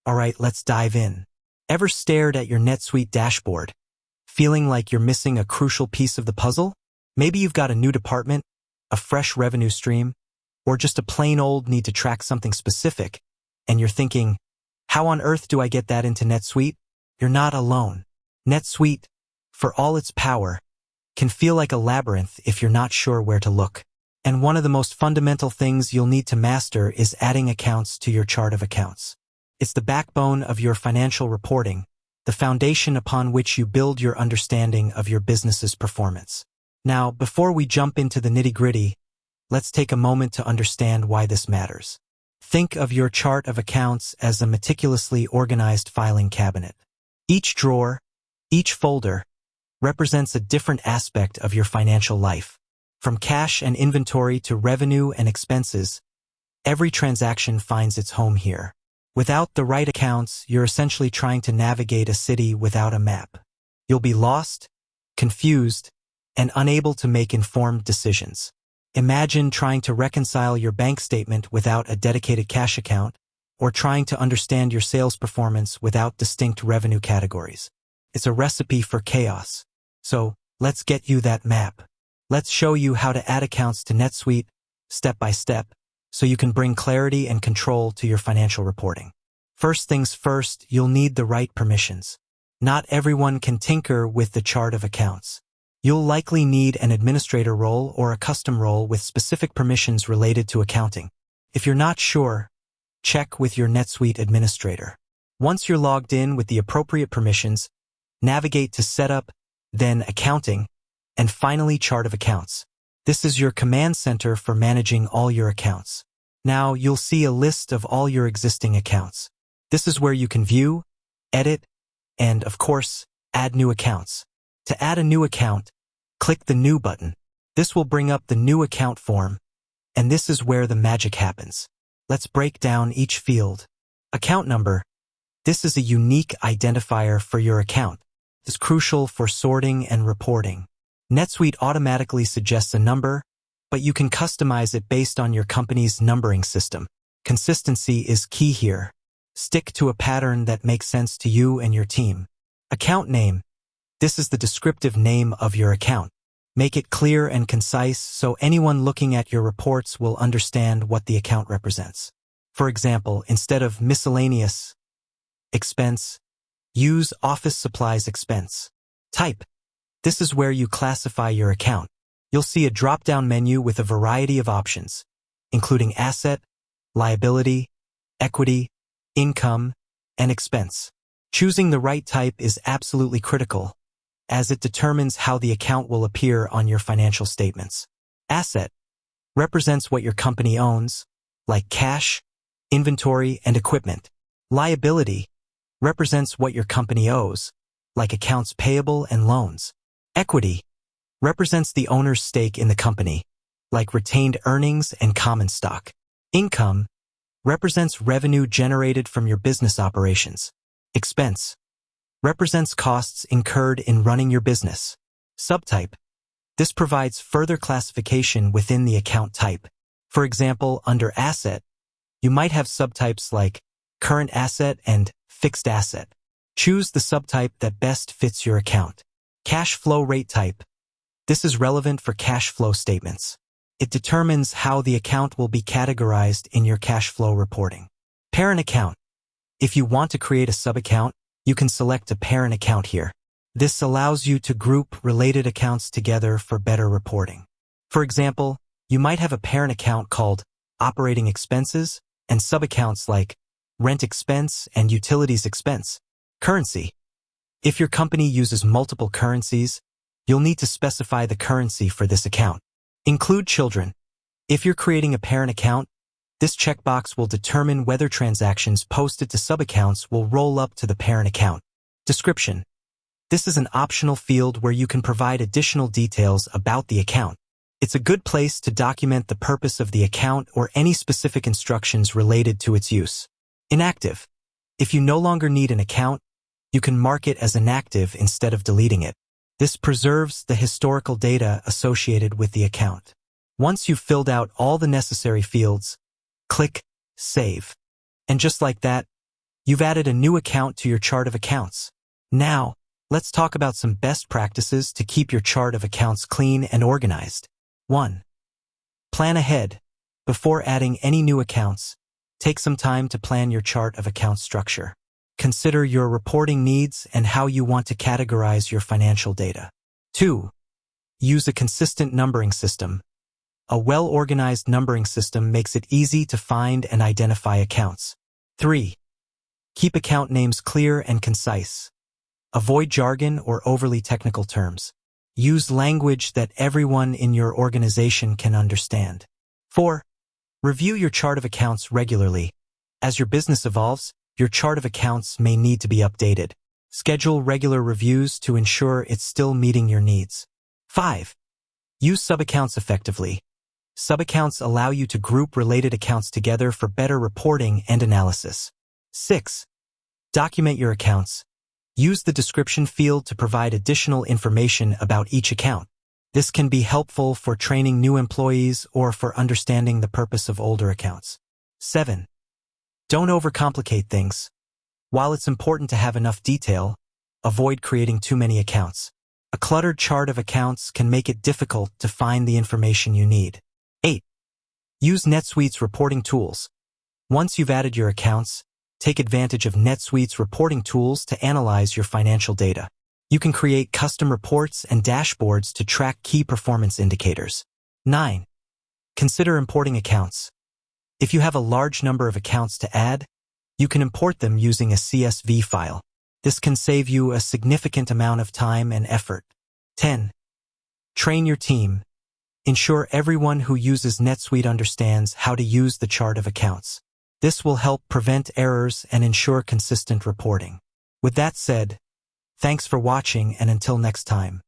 Alright, let's dive in. Ever stared at your NetSuite dashboard, feeling like you're missing a crucial piece of the puzzle? Maybe you've got a new department, a fresh revenue stream, or just a plain old need to track something specific, and you're thinking, how on earth do I get that into NetSuite? You're not alone. NetSuite, for all its power, can feel like a labyrinth if you're not sure where to look. And one of the most fundamental things you'll need to master is adding accounts to your chart of accounts. It's the backbone of your financial reporting, the foundation upon which you build your understanding of your business's performance. Now, before we jump into the nitty-gritty, let's take a moment to understand why this matters. Think of your chart of accounts as a meticulously organized filing cabinet. Each drawer, each folder, represents a different aspect of your financial life. From cash and inventory to revenue and expenses, every transaction finds its home here. Without the right accounts, you're essentially trying to navigate a city without a map. You'll be lost, confused, and unable to make informed decisions. Imagine trying to reconcile your bank statement without a dedicated cash account, or trying to understand your sales performance without distinct revenue categories. It's a recipe for chaos. So, let's get you that map. Let's show you how to add accounts to NetSuite, step by step, so you can bring clarity and control to your financial reporting. First things first, you'll need the right permissions. Not everyone can tinker with the chart of accounts. You'll likely need an administrator role or a custom role with specific permissions related to accounting. If you're not sure, check with your NetSuite administrator. Once you're logged in with the appropriate permissions, navigate to Setup, then Accounting, and finally Chart of Accounts. This is your command center for managing all your accounts. Now you'll see a list of all your existing accounts. This is where you can view, edit, and, of course, add new accounts. To add a new account, click the New button. This will bring up the new account form, and this is where the magic happens. Let's break down each field. Account number. This is a unique identifier for your account. It's crucial for sorting and reporting. NetSuite automatically suggests a number, but you can customize it based on your company's numbering system. Consistency is key here. Stick to a pattern that makes sense to you and your team. Account name. This is the descriptive name of your account. Make it clear and concise so anyone looking at your reports will understand what the account represents. For example, instead of miscellaneous expense, use office supplies expense. Type. This is where you classify your account. You'll see a drop-down menu with a variety of options, including asset, liability, equity, income, and expense. Choosing the right type is absolutely critical, as it determines how the account will appear on your financial statements. Asset represents what your company owns, like cash, inventory, and equipment. Liability represents what your company owes, like accounts payable and loans. Equity represents the owner's stake in the company, like retained earnings and common stock. Income represents revenue generated from your business operations. Expense represents costs incurred in running your business. Subtype. This provides further classification within the account type. For example, under asset, you might have subtypes like current asset and fixed asset. Choose the subtype that best fits your account. Cash flow rate type. This is relevant for cash flow statements. It determines how the account will be categorized in your cash flow reporting. Parent account. If you want to create a sub-account, you can select a parent account here. This allows you to group related accounts together for better reporting. For example, you might have a parent account called operating expenses and sub-accounts like rent expense and utilities expense. Currency. If your company uses multiple currencies, you'll need to specify the currency for this account. Include children. If you're creating a parent account, this checkbox will determine whether transactions posted to sub-accounts will roll up to the parent account. Description. This is an optional field where you can provide additional details about the account. It's a good place to document the purpose of the account or any specific instructions related to its use. Inactive. If you no longer need an account, you can mark it as inactive instead of deleting it. This preserves the historical data associated with the account. Once you've filled out all the necessary fields, click Save. And just like that, You've added a new account to your chart of accounts. Now, let's talk about some best practices to keep your chart of accounts clean and organized. 1. Plan ahead. Before adding any new accounts, take some time to plan your chart of accounts structure. Consider your reporting needs and how you want to categorize your financial data. 2. Use a consistent numbering system. A well-organized numbering system makes it easy to find and identify accounts. 3. Keep account names clear and concise. Avoid jargon or overly technical terms. Use language that everyone in your organization can understand. 4. Review your chart of accounts regularly. As your business evolves, your chart of accounts may need to be updated. Schedule regular reviews to ensure it's still meeting your needs. 5. Use subaccounts effectively. Subaccounts allow you to group related accounts together for better reporting and analysis. 6. Document your accounts. Use the description field to provide additional information about each account. This can be helpful for training new employees or for understanding the purpose of older accounts. 7. Don't overcomplicate things. While it's important to have enough detail, avoid creating too many accounts. A cluttered chart of accounts can make it difficult to find the information you need. 8. Use NetSuite's reporting tools. Once you've added your accounts, take advantage of NetSuite's reporting tools to analyze your financial data. You can create custom reports and dashboards to track key performance indicators. 9. Consider importing accounts. If you have a large number of accounts to add, you can import them using a CSV file. This can save you a significant amount of time and effort. 10. Train your team. Ensure everyone who uses NetSuite understands how to use the chart of accounts. This will help prevent errors and ensure consistent reporting. With that said, thanks for watching, and until next time.